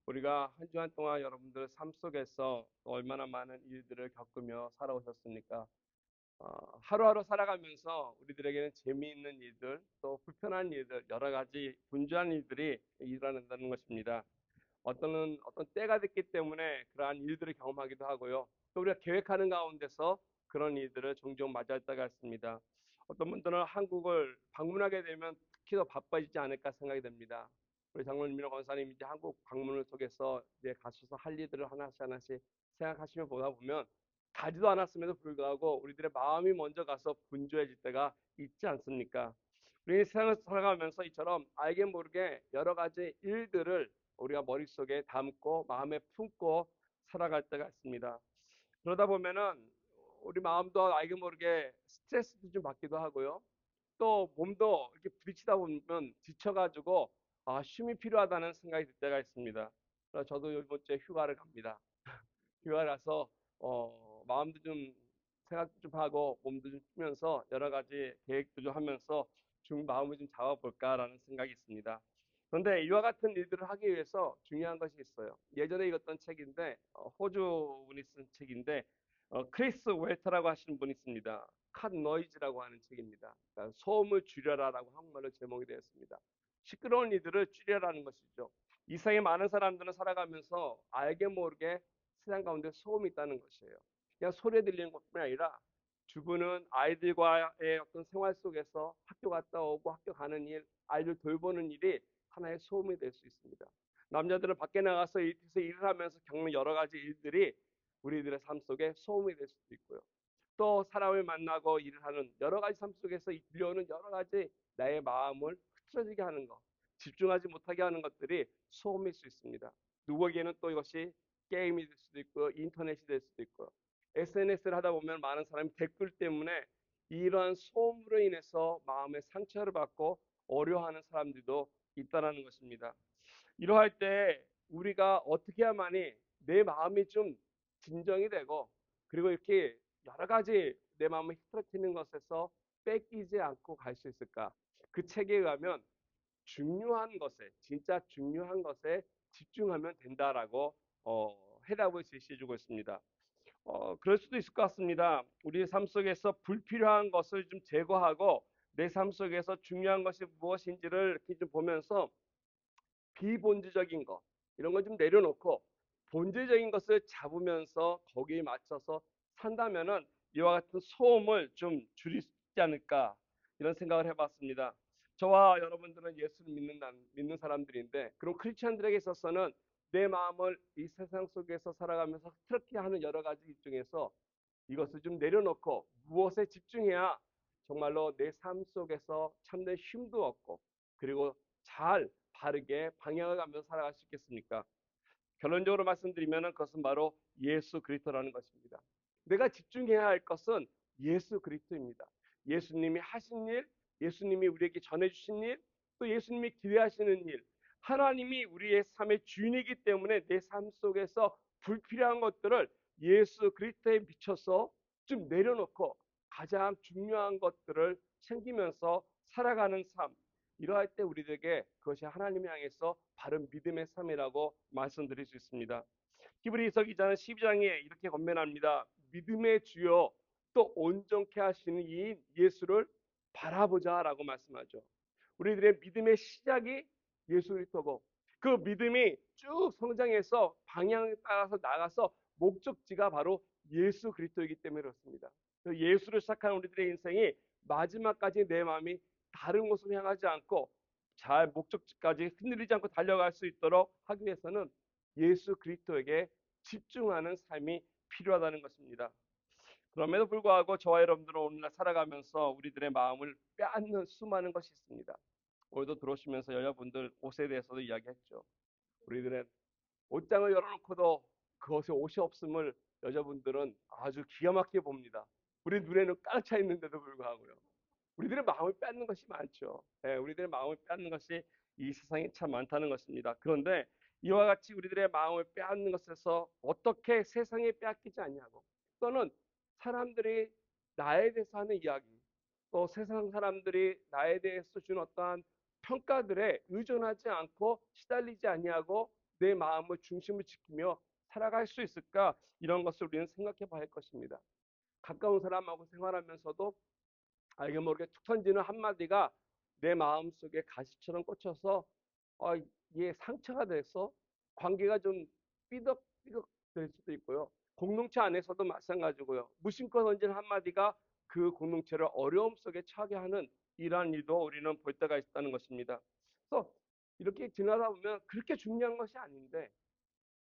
우리가 한 주간 동안 여러분들 삶 속에서 얼마나 많은 일들을 겪으며 살아오셨습니까? 하루하루 살아가면서 우리들에게는 재미있는 일들, 또 불편한 일들, 여러 가지 분주한 일들이 일어난다는 것입니다. 어떤 때가 됐기 때문에 그러한 일들을 경험하기도 하고요. 또 우리가 계획하는 가운데서 그런 일들을 종종 맞이할 때가 있습니다. 어떤 분들은 한국을 방문하게 되면 특히 더 바빠지지 않을까 생각이 됩니다. 우리 장로님이나 권사님 이제 한국 방문을 통해서 이제 가셔서 할 일들을 하나씩 하나씩 생각하시며 보다 보면 가지도 않았음에도 불구하고 우리들의 마음이 먼저 가서 분주해질 때가 있지 않습니까? 우리 세상을 살아가면서 이처럼 알게 모르게 여러 가지 일들을 우리가 머릿속에 담고 마음에 품고 살아갈 때가 있습니다. 그러다 보면은 우리 마음도 알게 모르게 스트레스도 좀 받기도 하고요. 또 몸도 이렇게 부딪히다 보면 지쳐가지고 쉼이 필요하다는 생각이 들 때가 있습니다. 그래서 저도 이번 주에 휴가를 갑니다. 휴가 가서 마음도 좀 생각도 좀 하고 몸도 좀 풀면서 여러 가지 계획도 좀 하면서 좀 마음을 좀 잡아볼까라는 생각이 있습니다. 그런데 이와 같은 일들을 하기 위해서 중요한 것이 있어요. 예전에 읽었던 책인데 호주 분이 쓴 책인데 크리스 웰터라고 하시는 분이 있습니다. 컷 노이즈라고 하는 책입니다. 그러니까 소음을 줄여라라고 한국말로 제목이 되었습니다. 시끄러운 일들을 줄여라는 것이죠. 이 세상에 많은 사람들은 살아가면서 알게 모르게 세상 가운데 소음이 있다는 것이에요. 그냥 소리 들리는 것뿐만 아니라 주부는 아이들과의 어떤 생활 속에서 학교 갔다 오고 학교 가는 일, 아이들 돌보는 일이 하나의 소음이 될 수 있습니다. 남자들은 밖에 나가서 일을 하면서 겪는 여러 가지 일들이 우리들의 삶 속에 소음이 될 수도 있고요. 또 사람을 만나고 일을 하는 여러 가지 삶 속에서 들려오는 여러 가지 나의 마음을 흐트러지게 하는 것, 집중하지 못하게 하는 것들이 소음일 수 있습니다. 누구에게는 또 이것이 게임이 될 수도 있고 인터넷이 될 수도 있고 SNS를 하다 보면 많은 사람이 댓글 때문에 이러한 소음으로 인해서 마음의 상처를 받고 어려워하는 사람들도 있다는 것입니다. 이러할 때 우리가 어떻게 해야만이 내 마음이 좀 진정이 되고 그리고 이렇게 여러 가지 내 마음을 흐트러뜨리는 것에서 뺏기지 않고 갈 수 있을까? 그 책에 의하면 중요한 것에 진짜 중요한 것에 집중하면 된다라고 해답을 제시해주고 있습니다. 그럴 수도 있을 것 같습니다. 우리 삶 속에서 불필요한 것을 좀 제거하고 내 삶 속에서 중요한 것이 무엇인지를 이렇게 좀 보면서 비본질적인 것 이런 걸 좀 내려놓고 본질적인 것을 잡으면서 거기에 맞춰서 산다면은 이와 같은 소음을 좀 줄일 수 있지 않을까 이런 생각을 해봤습니다. 저와 여러분들은 예수를 믿는 사람들인데 그런 크리스천들에게 있어서는 내 마음을 이 세상 속에서 살아가면서 그렇게 하는 여러 가지 일 중에서 이것을 좀 내려놓고 무엇에 집중해야 정말로 내 삶 속에서 참된 쉼도 얻고 그리고 잘 바르게 방향을 가면서 살아갈 수 있겠습니까? 결론적으로 말씀드리면 그것은 바로 예수 그리스도라는 것입니다. 내가 집중해야 할 것은 예수 그리스도입니다. 예수님이 하신 일, 예수님이 우리에게 전해주신 일, 또 예수님이 기대하시는 일, 하나님이 우리의 삶의 주인이기 때문에 내 삶 속에서 불필요한 것들을 예수 그리스도에 비춰서 좀 내려놓고 가장 중요한 것들을 챙기면서 살아가는 삶, 이러할 때 우리에게 그것이 하나님을 향해서 바른 믿음의 삶이라고 말씀드릴 수 있습니다. 히브리서 기자는 12장에 이렇게 권면합니다. 믿음의 주요 또 온전케 하시는 이인 예수를 바라보자라고 말씀하죠. 우리들의 믿음의 시작이 예수 그리스도고 그 믿음이 쭉 성장해서 방향에 따라서 나가서 목적지가 바로 예수 그리스도이기 때문에 그렇습니다. 예수를 시작한 우리들의 인생이 마지막까지 내 마음이 다른 곳으로 향하지 않고 잘 목적지까지 흔들리지 않고 달려갈 수 있도록 하기 위해서는 예수 그리스도에게 집중하는 삶이 필요하다는 것입니다. 그럼에도 불구하고 저와 여러분들은 오늘날 살아가면서 우리들의 마음을 빼앗는 수많은 것이 있습니다. 오늘도 들어오시면서 여자분들 옷에 대해서도 이야기했죠. 우리들은 옷장을 열어놓고도 그것에 옷이 없음을 여자분들은 아주 기가 막히게 봅니다. 우리 눈에는 가득 차 있는데도 불구하고요. 우리들의 마음을 빼앗는 것이 많죠. 예, 우리들의 마음을 빼앗는 것이 이 세상에 참 많다는 것입니다. 그런데 이와 같이 우리들의 마음을 빼앗는 것에서 어떻게 세상에 빼앗기지 않냐고 또는 사람들이 나에 대해서 하는 이야기 또 세상 사람들이 나에 대해서 준 어떠한 평가들에 의존하지 않고 시달리지 아니하고 내 마음의 중심을 지키며 살아갈 수 있을까? 이런 것을 우리는 생각해 봐야 할 것입니다. 가까운 사람하고 생활하면서도 알게 모르게 툭 던지는 한마디가 내 마음속에 가시처럼 꽂혀서 이게 상처가 돼서 관계가 좀 삐걱삐걱 될 수도 있고요. 공동체 안에서도 마찬가지고요. 무심코 던진 한마디가 그 공동체를 어려움 속에 처하게 하는 이러한 일도 우리는 볼 때가 있다는 것입니다. 그래서 이렇게 지나다 보면 그렇게 중요한 것이 아닌데,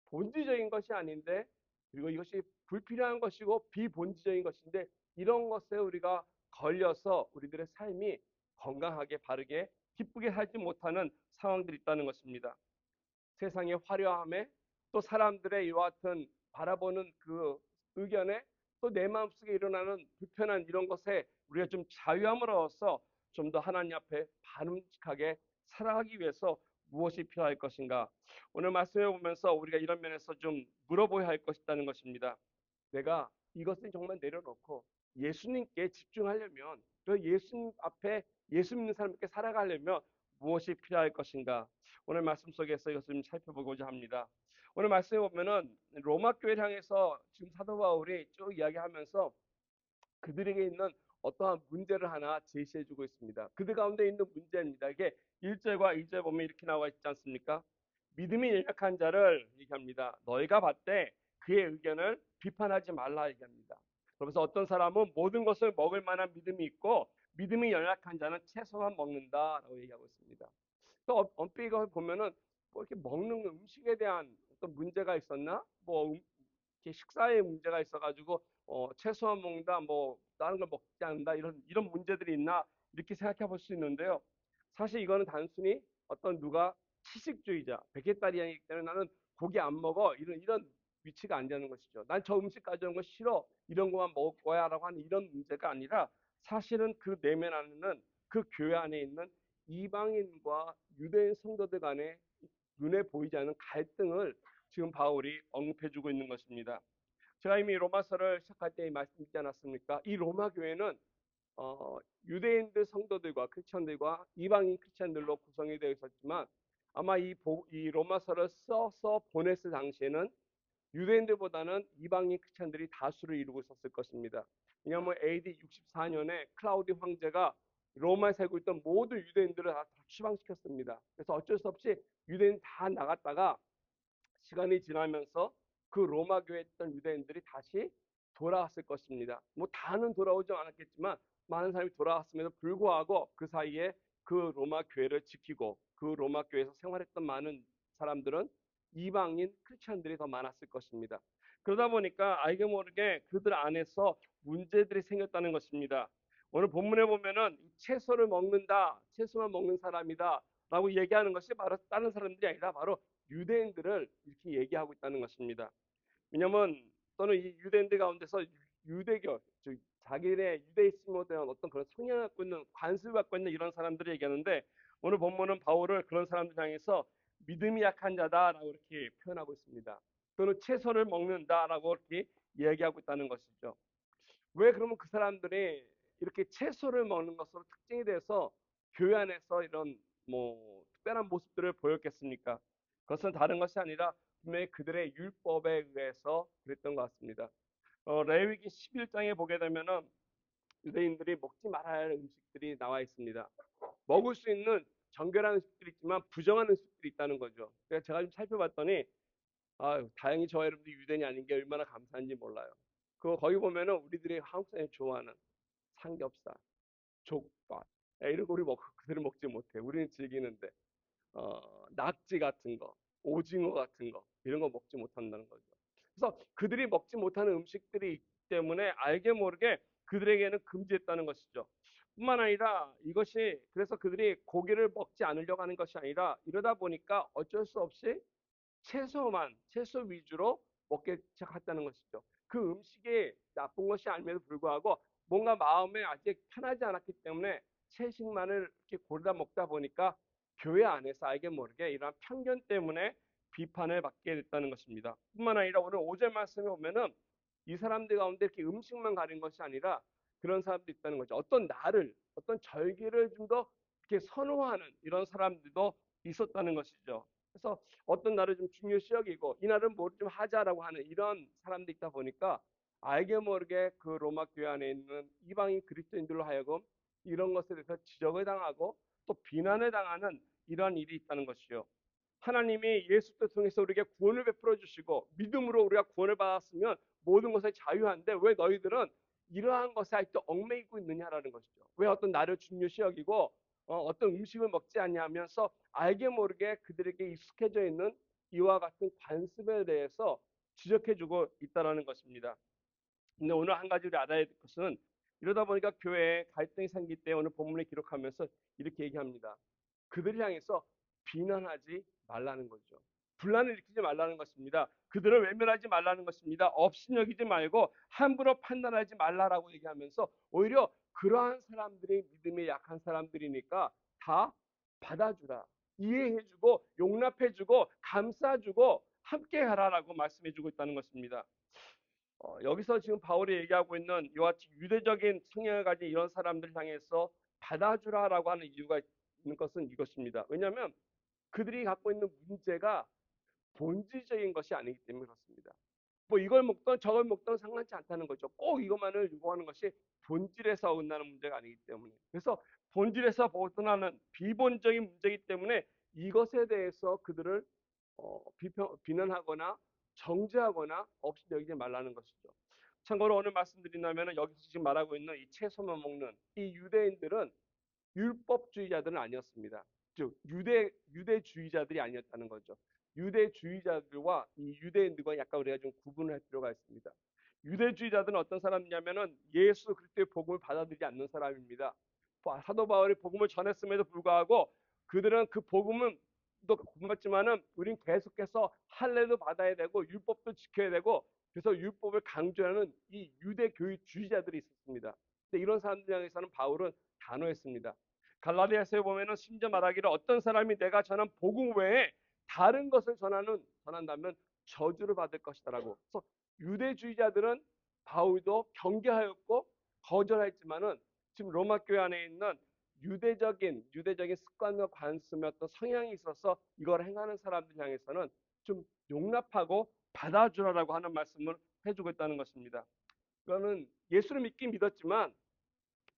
본질적인 것이 아닌데, 그리고 이것이 불필요한 것이고 비본질적인 것인데, 이런 것에 우리가 걸려서 우리들의 삶이 건강하게 바르게 기쁘게 살지 못하는 상황들이 있다는 것입니다. 세상의 화려함에 또 사람들의 이와 같은 바라보는 그 의견에 또 내 마음속에 일어나는 불편한 이런 것에 우리가 좀 자유함을 얻어서 좀 더 하나님 앞에 바람직하게 살아가기 위해서 무엇이 필요할 것인가? 오늘 말씀해 보면서 우리가 이런 면에서 좀 물어보아야 할 것이 있다는 것입니다. 내가 이것을 정말 내려놓고 예수님께 집중하려면, 또 예수님 앞에 예수 믿는 사람께 살아가려면 무엇이 필요할 것인가? 오늘 말씀 속에서 이것을 좀 살펴보고자 합니다. 오늘 말씀에 보면은 로마 교회를 향해서 지금 사도 바울이 쭉 이야기하면서 그들에게 있는 어떠한 문제를 하나 제시해주고 있습니다. 그들 가운데 있는 문제입니다. 이게 1절과 2절 보면 이렇게 나와 있지 않습니까? 믿음이 연약한 자를 얘기합니다. 너희가 봤되 그의 의견을 비판하지 말라 얘기합니다. 그러면서 어떤 사람은 모든 것을 먹을 만한 믿음이 있고 믿음이 연약한 자는 채소만 먹는다라고 얘기하고 있습니다. 또 언뜻 이걸 보면은 뭐 이렇게 먹는 음식에 대한 어떤 문제가 있었나? 뭐 이렇게 식사에 문제가 있어가지고 채소만 먹는다, 뭐 다른 걸 먹지 않는다 이런 문제들이 있나 이렇게 생각해 볼 수 있는데요. 사실 이거는 단순히 어떤 누가 채식주의자, 베게타리안이기 때문에 나는 고기 안 먹어 이런 위치가 아니라는 것이죠. 난 저 음식 가져온 거 싫어 이런 것만 먹을 거야라고 하는 이런 문제가 아니라 사실은 그 내면 안에는 그 교회 안에 있는 이방인과 유대인 성도들 간의 눈에 보이지 않는 갈등을 지금 바울이 언급해주고 있는 것입니다. 제가 이미 로마서를 시작할 때 말씀드리지 않았습니까? 이 로마 교회는 유대인들 성도들과 크리스천들과 이방인 크리스천들로 구성이 되어 있었지만 아마 이 로마서를 써서 보냈을 당시에는 유대인들보다는 이방인 크리스천들이 다수를 이루고 있었을 것입니다. 왜냐하면 AD 64년에 클라우디 황제가 로마에 살고 있던 모든 유대인들을 다 추방시켰습니다. 그래서 어쩔 수 없이 유대인 다 나갔다가 시간이 지나면서 그 로마 교회에 있던 유대인들이 다시 돌아왔을 것입니다. 뭐 다는 돌아오지 않았겠지만 많은 사람이 돌아왔음에도 불구하고 그 사이에 그 로마 교회를 지키고 그 로마 교회에서 생활했던 많은 사람들은 이방인 크리스천들이 더 많았을 것입니다. 그러다 보니까 알게 모르게 그들 안에서 문제들이 생겼다는 것입니다. 오늘 본문에 보면은 채소를 먹는다, 채소만 먹는 사람이다 라고 얘기하는 것이 바로 다른 사람들이 아니라 바로 유대인들을 이렇게 얘기하고 있다는 것입니다. 왜냐하면 또는 이 유대인들 가운데서 유대교, 즉 자기네 유대이즘에 대한 어떤 그런 성향을 갖고 있는 관습을 갖고 있는 이런 사람들을 얘기하는데 오늘 본문은 바울을 그런 사람들 향해서 믿음이 약한 자다라고 이렇게 표현하고 있습니다. 또는 채소를 먹는다라고 이렇게 얘기하고 있다는 것이죠. 왜 그러면 그 사람들이 이렇게 채소를 먹는 것으로 특징이 돼서 교회 안에서 이런 뭐 특별한 모습들을 보였겠습니까? 그것은 다른 것이 아니라 분명히 그들의 율법에 의해서 그랬던 것 같습니다. 레위기 11장에 보게 되면은 유대인들이 먹지 말아야 할 음식들이 나와 있습니다. 먹을 수 있는 정결한 음식들이 있지만 부정한 음식들이 있다는 거죠. 그래서 제가 좀 살펴봤더니 다행히 저와 여러분들이 유대인이 아닌 게 얼마나 감사한지 몰라요. 거기 보면은 우리들이 한국 사람이 좋아하는 삼겹살, 족발, 이런 거 우리 그들은 먹지 못해. 우리는 즐기는데 낙지 같은 거, 오징어 같은 거 이런 거 먹지 못한다는 거죠. 그래서 그들이 먹지 못하는 음식들이 있기 때문에 알게 모르게 그들에게는 금지했다는 것이죠. 뿐만 아니라 이것이 그래서 그들이 고기를 먹지 않으려고 하는 것이 아니라 이러다 보니까 어쩔 수 없이 채소 위주로 먹기 시작했다는 것이죠. 그 음식이 나쁜 것이 아님에도 불구하고 뭔가 마음에 아직 편하지 않았기 때문에 채식만을 이렇게 고르다 먹다 보니까 교회 안에서 알게 모르게 이러한 편견 때문에 비판을 받게 됐다는 것입니다. 뿐만 아니라 오늘 5절 말씀에 보면은 이 사람들 가운데 이렇게 음식만 가린 것이 아니라 그런 사람도 있다는 거죠. 어떤 날을, 어떤 절기를 좀 더 이렇게 선호하는 이런 사람들도 있었다는 것이죠. 그래서 어떤 날을 좀 중요시 여기고 이 날은 뭘 좀 하자라고 하는 이런 사람들이 있다 보니까 알게 모르게 그 로마 교회 안에 있는 이방인 그리스도인들로 하여금 이런 것에 대해서 지적을 당하고 또 비난을 당하는 이러한 일이 있다는 것이요. 하나님이 예수를 통해서 우리에게 구원을 베풀어 주시고 믿음으로 우리가 구원을 받았으면 모든 것에 자유한데 왜 너희들은 이러한 것에 아직도 얽매이고 있느냐라는 것이죠. 왜 어떤 나를 중요시 여기고 어떤 음식을 먹지 않냐면서 알게 모르게 그들에게 익숙해져 있는 이와 같은 관습에 대해서 지적해주고 있다라는 것입니다. 근데 오늘 한 가지 우리 알아야 될 것은 이러다 보니까 교회에 갈등이 생길 때 오늘 본문에 기록하면서 이렇게 얘기합니다. 그들을 향해서 비난하지 말라는 거죠. 분란을 일으키지 말라는 것입니다. 그들을 외면하지 말라는 것입니다. 업신여기지 말고 함부로 판단하지 말라라고 얘기하면서 오히려 그러한 사람들이 믿음이 약한 사람들이니까 다 받아주라. 이해해주고 용납해주고 감싸주고 함께 하라라고 말씀해주고 있다는 것입니다. 여기서 지금 바울이 얘기하고 있는 이와 같이 유대적인 성향을 가진 이런 사람들 향해서 받아주라라고 하는 이유가 있는 것은 이것입니다. 왜냐하면 그들이 갖고 있는 문제가 본질적인 것이 아니기 때문에 그렇습니다. 뭐 이걸 먹던 저걸 먹던 상관치 않다는 거죠. 꼭 이것만을 요구하는 것이 본질에서 어긋나는 문제가 아니기 때문에. 그래서 본질에서 벗어나는 비본적인 문제이기 때문에 이것에 대해서 그들을 비난하거나 정죄하거나 없이 여기지 말라는 것이죠. 참고로 오늘 말씀드린다면 여기서 지금 말하고 있는 이 채소만 먹는 이 유대인들은 율법주의자들은 아니었습니다. 즉 유대주의자들이 아니었다는 거죠. 유대주의자들과 이 유대인들과 약간 우리가 좀 구분을 할 필요가 있습니다. 유대주의자들은 어떤 사람이냐면은 예수 그리스도의 복음을 받아들이지 않는 사람입니다. 사도 바울이 복음을 전했음에도 불구하고 그들은 그 복음은 또 고맙지만은 우린 계속해서 할례도 받아야 되고 율법도 지켜야 되고 그래서 율법을 강조하는 이 유대교주의자들이 있었습니다. 근데 이런 사람들 향해서는 바울은 단호했습니다. 갈라디아서에 보면은 심지어 말하기를 어떤 사람이 내가 전한 복음 외에 다른 것을 전한다면 저주를 받을 것이다라고. 그래서 유대주의자들은 바울도 경계하였고 거절했지만은 지금 로마 교회 안에 있는 유대적인 습관과 관습의 어떤 성향이 있어서 이걸 행하는 사람들 향해서는 좀 용납하고 받아주라라고 하는 말씀을 해주고 있다는 것입니다. 그거는 예수를 믿긴 믿었지만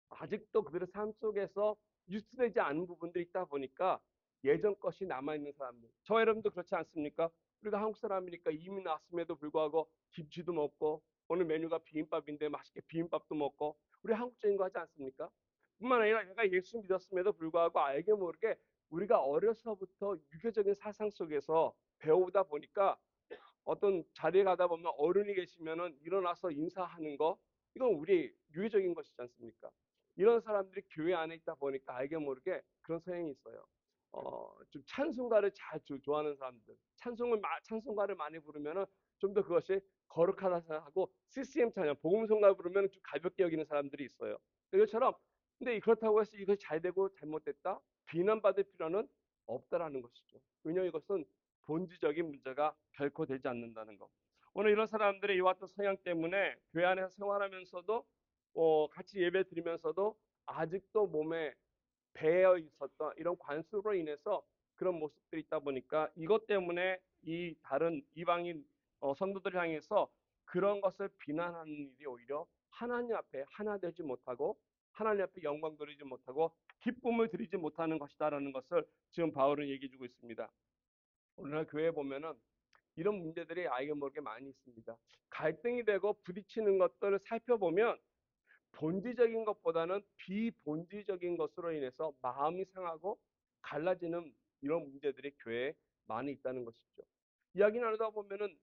아직도 그들의 삶 속에서 유스되지 않은 부분들이 있다 보니까 예전 것이 남아있는 사람들. 저 여러분도 그렇지 않습니까? 우리가 한국 사람이니까 이민 왔음에도 불구하고 김치도 먹고 오늘 메뉴가 비빔밥인데 맛있게 비빔밥도 먹고 우리 한국적인 거 하지 않습니까? 뿐만 아니라 내가 예수 믿었음에도 불구하고 알게 모르게 우리가 어려서부터 유교적인 사상 속에서 배우다 보니까 어떤 자리에 가다 보면 어른이 계시면은 일어나서 인사하는 거 이건 우리 유교적인 것이지 않습니까? 이런 사람들이 교회 안에 있다 보니까 알게 모르게 그런 성향이 있어요. 좀 찬송가를 잘 좋아하는 사람들, 찬송가를 많이 부르면은 좀 더 그것이 거룩하다 생각하고 CCM 찬양, 복음성가 부르면 좀 가볍게 여기는 사람들이 있어요. 이것처럼 근데 그렇다고 해서 이것이 잘 되고 잘못됐다 비난받을 필요는 없다라는 것이죠. 왜냐하면 이것은 본질적인 문제가 결코 되지 않는다는 것. 오늘 이런 사람들의 이와 같은 성향 때문에 교회 안에서 생활하면서도 같이 예배 드리면서도 아직도 몸에 배어 있었던 이런 관습으로 인해서 그런 모습들이 있다 보니까 이것 때문에 이 다른 이방인 성도들 향해서 그런 것을 비난하는 일이 오히려 하나님 앞에 하나 되지 못하고 하나님 앞에 영광 드리지 못하고 기쁨을 드리지 못하는 것이다라는 것을 지금 바울은 얘기해 주고 있습니다. 오늘날 교회에 보면은 이런 문제들이 알게 모르게 많이 있습니다. 갈등이 되고 부딪히는 것들을 살펴보면 본질적인 것보다는 비본질적인 것으로 인해서 마음이 상하고 갈라지는 이런 문제들이 교회에 많이 있다는 것이죠. 이야기 나누다 보면은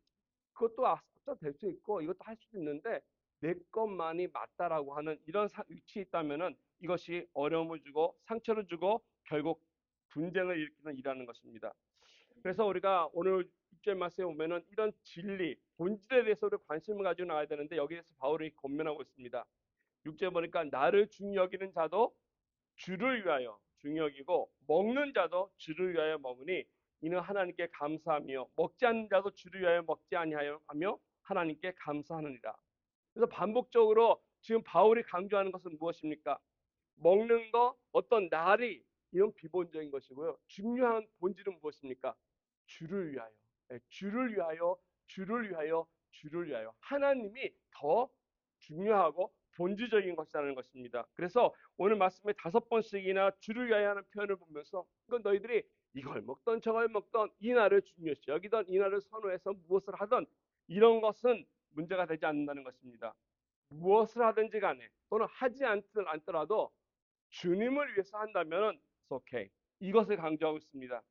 그것도 아스도 될 수 있고 이것도 할 수도 있는데 내 것만이 맞다라고 하는 이런 위치에 있다면은 이것이 어려움을 주고 상처를 주고 결국 분쟁을 일으키는 일이라는 것입니다. 그래서 우리가 오늘 6절 말씀에 보면은 이런 진리, 본질에 대해서 우리 관심을 가지고 나가야 되는데 여기에서 바울이 권면하고 있습니다. 6절 보니까 나를 중히 여기는 자도 주를 위하여 중히 여기고 먹는 자도 주를 위하여 먹으니 이는 하나님께 감사하며 먹지 않는 자도 주를 위하여 먹지 아니하여 하며 하나님께 감사하느니라. 그래서 반복적으로 지금 바울이 강조하는 것은 무엇입니까? 먹는 거 어떤 날이 이런 비본적인 것이고요. 중요한 본질은 무엇입니까? 주를 위하여, 주를 위하여, 주를 위하여, 주를 위하여. 하나님이 더 중요하고 본질적인 것이라는 것입니다. 그래서 오늘 말씀에 5번씩이나 주를 위하여 하는 표현을 보면서 이건 너희들이 이걸 먹던 저걸 먹던 이 날을 중요시 여기던 이 날을 선호해서 무엇을 하던 이런 것은 문제가 되지 않는다는 것입니다. 무엇을 하든지 간에 또는 하지 않더라도 주님을 위해서 한다면 it's okay. 이것을 강조하고 있습니다.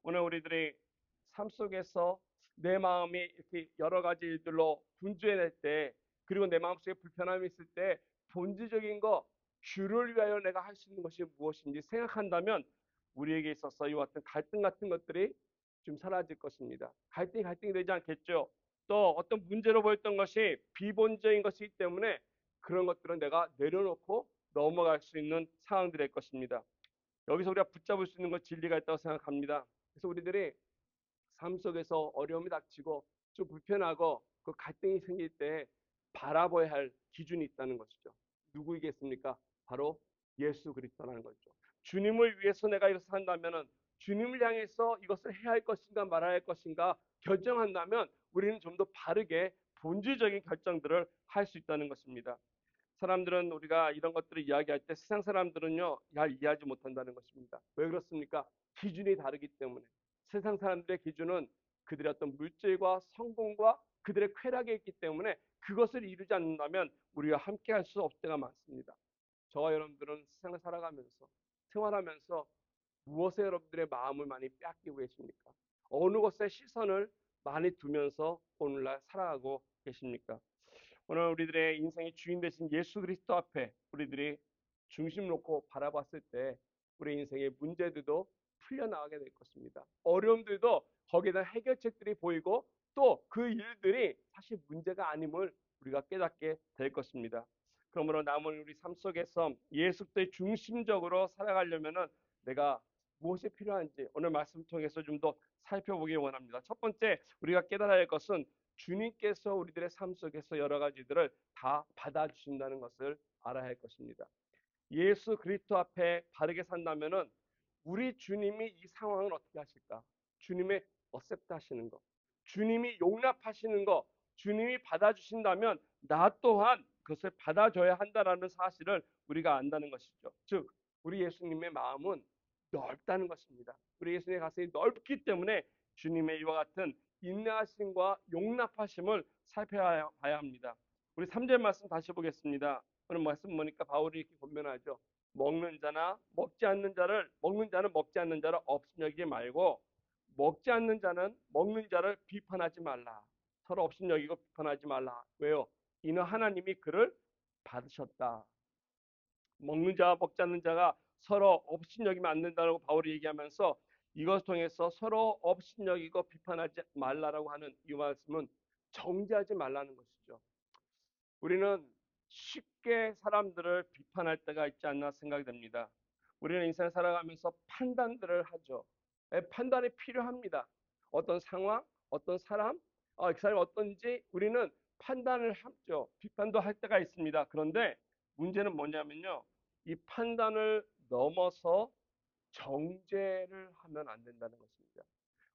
오늘 우리들이 삶 속에서 내 마음이 이렇게 여러 가지 일들로 분주해낼 때, 그리고 내 마음속에 불편함이 있을 때 본질적인 거, 주를 위하여 내가 할 수 있는 것이 무엇인지 생각한다면 우리에게 있어서 이와 같은 갈등 같은 것들이 좀 사라질 것입니다. 갈등이 되지 않겠죠. 또 어떤 문제로 보였던 것이 비본질적인 것이기 때문에 그런 것들은 내가 내려놓고 넘어갈 수 있는 상황들일 것입니다. 여기서 우리가 붙잡을 수 있는 건 진리가 있다고 생각합니다. 그래서 우리들이 삶 속에서 어려움이 닥치고 좀 불편하고 그 갈등이 생길 때 바라봐야 할 기준이 있다는 것이죠. 누구이겠습니까? 바로 예수 그리스도라는 거죠. 주님을 위해서 내가 이것을 한다면은 주님을 향해서 이것을 해야 할 것인가 말아야 할 것인가 결정한다면 우리는 좀 더 바르게 본질적인 결정들을 할 수 있다는 것입니다. 사람들은 우리가 이런 것들을 이야기할 때 세상 사람들은요, 잘 이해하지 못한다는 것입니다. 왜 그렇습니까? 기준이 다르기 때문에. 세상 사람들의 기준은 그들의 어떤 물질과 성공과 그들의 쾌락에 있기 때문에 그것을 이루지 않는다면 우리가 함께 할 수 없을 때가 많습니다. 저와 여러분들은 세상을 살아가면서 생활하면서 무엇에 여러분들의 마음을 많이 빼앗기고 계십니까? 어느 것에 시선을 많이 두면서 오늘날 살아가고 계십니까? 오늘 우리들의 인생의 주인 되신 예수 그리스도 앞에 우리들이 중심 놓고 바라봤을 때 우리 인생의 문제들도 풀려나가게 될 것입니다. 어려움들도 거기에다 해결책들이 보이고 또 그 일들이 사실 문제가 아님을 우리가 깨닫게 될 것입니다. 그러므로 남은 우리 삶 속에서 예수 그리스도의 중심적으로 살아가려면은 내가 무엇이 필요한지 오늘 말씀 통해서 좀 더 살펴보기 원합니다. 첫 번째 우리가 깨달아야 할 것은 주님께서 우리들의 삶 속에서 여러 가지들을 다 받아주신다는 것을 알아야 할 것입니다. 예수 그리스도 앞에 바르게 산다면은 우리 주님이 이 상황을 어떻게 하실까? 주님의 어셉트 하시는 거, 주님이 용납하시는 거, 주님이 받아주신다면 나 또한 그것을 받아줘야 한다라는 사실을 우리가 안다는 것이죠. 즉, 우리 예수님의 마음은 넓다는 것입니다. 우리 예수님의 가슴이 넓기 때문에 주님의 이와 같은 인내하심과 용납하심을 살펴봐야 합니다. 우리 3절 말씀 다시 보겠습니다. 오늘 말씀 보니까 바울이 이렇게 권면하죠. 먹는 자나 먹지 않는 자를 먹는 자는 먹지 않는 자를 업신여기지 말고 먹지 않는 자는 먹는 자를 비판하지 말라. 서로 업신여기고 비판하지 말라. 왜요? 이는 하나님이 그를 받으셨다. 먹는 자와 먹지 않는 자가 서로 업신여기면 안 된다고 바울이 얘기하면서 이것을 통해서 서로 업신여기고 비판하지 말라라고 하는 이 말씀은 정죄하지 말라는 것이죠. 우리는 쉽게 사람들을 비판할 때가 있지 않나 생각이 됩니다. 우리는 인생을 살아가면서 판단들을 하죠. 판단이 필요합니다. 어떤 상황, 어떤 사람, 그 사람이 어떤지 우리는 판단을 하죠. 비판도 할 때가 있습니다. 그런데 문제는 뭐냐면요. 이 판단을 넘어서 정죄를 하면 안 된다는 것입니다.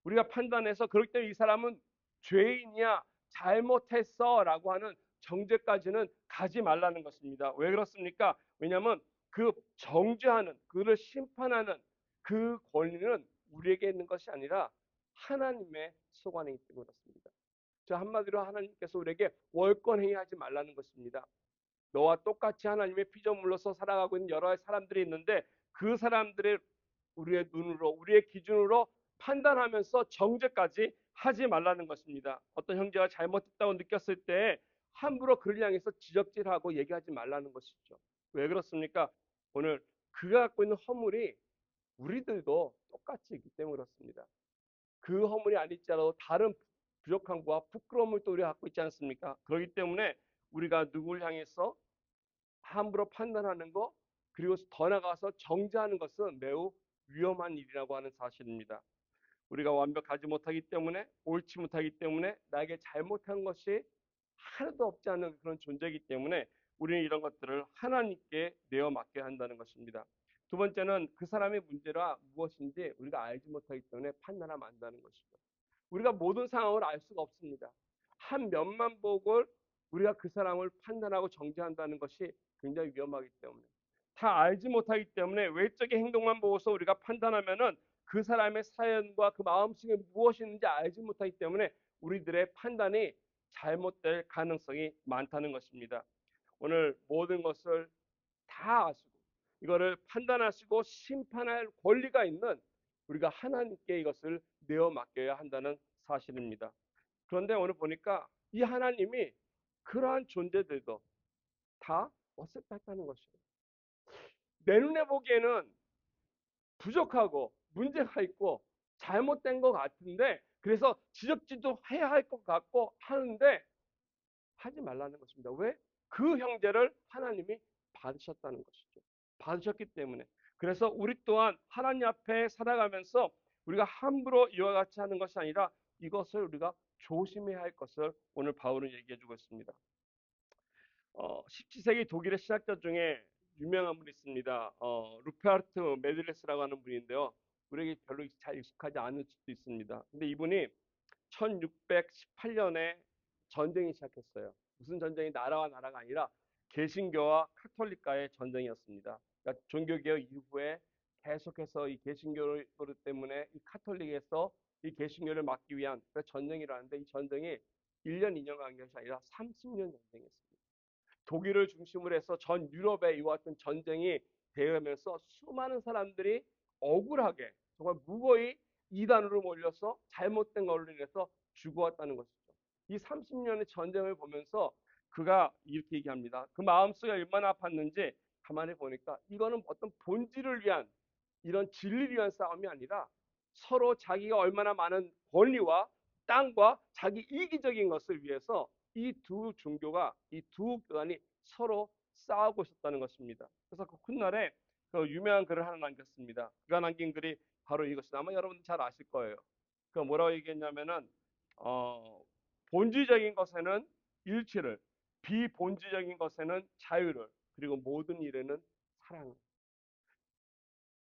우리가 판단해서 그렇기 때문에 이 사람은 죄인이야, 잘못했어 라고 하는 정죄까지는 가지 말라는 것입니다. 왜 그렇습니까? 왜냐하면 그 정죄하는, 그를 심판하는 그 권리는 우리에게 있는 것이 아니라 하나님의 소관에 있기 때문에 그렇습니다. 저 한마디로 하나님께서 우리에게 월권행위하지 말라는 것입니다. 너와 똑같이 하나님의 피조물로서 살아가고 있는 여러 사람들이 있는데 그 사람들의 우리의 눈으로 우리의 기준으로 판단하면서 정죄까지 하지 말라는 것입니다. 어떤 형제가 잘못했다고 느꼈을 때 함부로 그를 향해서 지적질하고 얘기하지 말라는 것이죠. 왜 그렇습니까? 오늘 그가 갖고 있는 허물이 우리들도 똑같이 있기 때문에 그렇습니다. 그 허물이 아닐지라도 다른 부족함과 부끄러움을 또 우리가 갖고 있지 않습니까? 그렇기 때문에 우리가 누구를 향해서 함부로 판단하는 것, 그리고 더 나아가서 정죄하는 것은 매우 위험한 일이라고 하는 사실입니다. 우리가 완벽하지 못하기 때문에, 옳지 못하기 때문에, 나에게 잘못한 것이 하나도 없지 않은 그런 존재이기 때문에 우리는 이런 것들을 하나님께 내어 맡겨야 한다는 것입니다. 두 번째는 그 사람의 문제가 무엇인지 우리가 알지 못하기 때문에 판단하면 안 된다는 것이죠. 우리가 모든 상황을 알 수가 없습니다. 한 면만 보고 우리가 그 사람을 판단하고 정죄한다는 것이 굉장히 위험하기 때문에 다 알지 못하기 때문에 외적인 행동만 보고서 우리가 판단하면은 그 사람의 사연과 그 마음속에 무엇이 있는지 알지 못하기 때문에 우리들의 판단이 잘못될 가능성이 많다는 것입니다. 오늘 모든 것을 다 아시고 이거를 판단하시고 심판할 권리가 있는 우리가 하나님께 이것을 내어 맡겨야 한다는 사실입니다. 그런데 오늘 보니까 이 하나님이 그러한 존재들도 다 어색했다는 것이에요. 내 눈에 보기에는 부족하고 문제가 있고 잘못된 것 같은데 그래서 지적질도 해야 할 것 같고 하는데 하지 말라는 것입니다. 왜? 그 형제를 하나님이 받으셨다는 것이죠. 받으셨기 때문에. 그래서 우리 또한 하나님 앞에 살아가면서 우리가 함부로 이와 같이 하는 것이 아니라 이것을 우리가 조심해야 할 것을 오늘 바울은 얘기해 주고 있습니다. 17세기 독일의 신학자 중에 유명한 분이 있습니다. 루페르트 메들레스라고 하는 분인데요. 우리에게 별로 잘 익숙하지 않을 수도 있습니다. 근데 이분이 1618년에 전쟁이 시작했어요. 무슨 전쟁이 나라와 나라가 아니라 개신교와 카톨릭과의 전쟁이었습니다. 그러니까 종교개혁 이후에 계속해서 이 개신교 때문에 이 카톨릭에서 이 개신교를 막기 위한 전쟁이라는데 이 전쟁이 1년, 2년 간 것이 아니라 30년 전쟁이었습니다. 독일을 중심으로 해서 전 유럽에 이와 같은 전쟁이 되면서 수많은 사람들이 억울하게 정말 무고히 이단으로 몰려서 잘못된 걸로 인해서 죽어왔다는 것이죠. 이 30년의 전쟁을 보면서 그가 이렇게 얘기합니다. 그 마음속에 얼마나 아팠는지 가만히 보니까 이거는 어떤 본질을 위한 이런 진리를 위한 싸움이 아니라 서로 자기가 얼마나 많은 권리와 땅과 자기 이기적인 것을 위해서 이 두 종교가 이 두 교단이 서로 싸우고 있었다는 것입니다. 그래서 그 훗날에 그 유명한 글을 하나 남겼습니다. 그가 남긴 글이 바로 이것이 아마 여러분 잘 아실 거예요. 그 뭐라고 얘기했냐면은 어, 본질적인 것에는 일치를, 비본질적인 것에는 자유를, 그리고 모든 일에는 사랑을.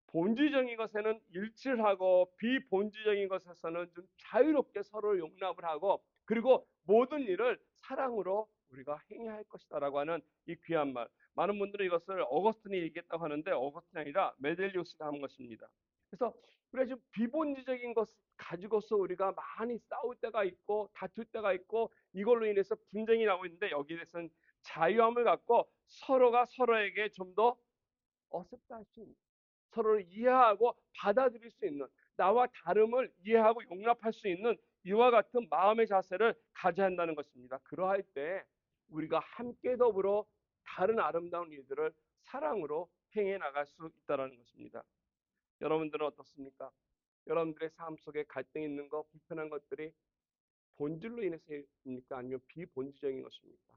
본질적인 것에는 일치를 하고 비본질적인 것에서는 좀 자유롭게 서로를 용납을 하고 그리고 모든 일을 사랑으로 우리가 행해야 할 것이다라고 하는 이 귀한 말. 많은 분들은 이것을 어거스틴이 얘기했다고 하는데 어거스틴이 아니라 메델리우스가 한 것입니다. 그래서 우리가 지금 비본질적인 것 가지고서 우리가 많이 싸울 때가 있고 다툴 때가 있고 이걸로 인해서 분쟁이 나고 있는데 여기에 대해서는 자유함을 갖고 서로가 서로에게 좀 더 어셉트 할수 있는 서로를 이해하고 받아들일 수 있는 나와 다름을 이해하고 용납할 수 있는 이와 같은 마음의 자세를 가져야 한다는 것입니다. 그러할 때 우리가 함께 더불어 다른 아름다운 일들을 사랑으로 행해 나갈 수 있다는 것입니다. 여러분들은 어떻습니까? 여러분들의 삶 속에 갈등이 있는 것, 불편한 것들이 본질로 인해서입니까? 아니면 비본질적인 것입니까?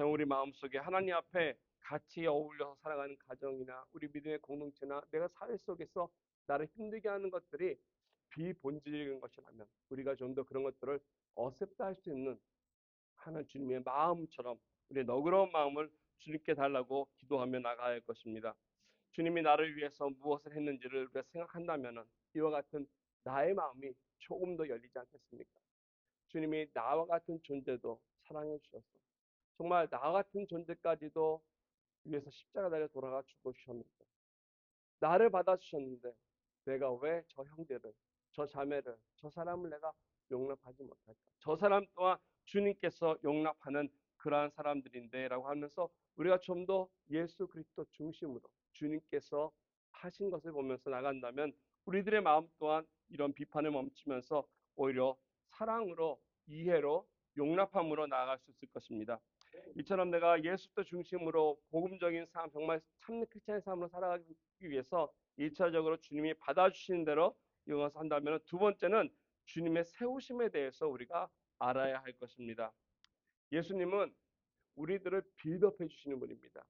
우리 마음속에 하나님 앞에 같이 어울려서 살아가는 가정이나 우리 믿음의 공동체나 내가 사회 속에서 나를 힘들게 하는 것들이 비본질적인 것이라면 우리가 좀 더 그런 것들을 어셉트 할 수 있는 하는 주님의 마음처럼 우리의 너그러운 마음을 주님께 달라고 기도하며 나가야 할 것입니다. 주님이 나를 위해서 무엇을 했는지를 우리가 생각한다면 이와 같은 나의 마음이 조금 더 열리지 않겠습니까? 주님이 나와 같은 존재도 사랑해 주셨어. 정말 나 같은 존재까지도 위해서 십자가 달려 돌아가 죽어주셨는데 나를 받아주셨는데 내가 왜 저 형제를 저 자매를 저 사람을 내가 용납하지 못할까? 저 사람 또한 주님께서 용납하는 그러한 사람들인데 라고 하면서 우리가 좀 더 예수 그리스도 중심으로 주님께서 하신 것을 보면서 나간다면 우리들의 마음 또한 이런 비판을 멈추면서 오히려 사랑으로 이해로 용납함으로 나아갈 수 있을 것입니다. 이처럼 내가 예수도 중심으로 복음적인 삶, 정말 참된 크리스천의 삶으로 살아가기 위해서 1차적으로 주님이 받아주시는 대로 이것을 한다면 두 번째는 주님의 세우심에 대해서 우리가 알아야 할 것입니다. 예수님은 우리들을 빌드업해 주시는 분입니다.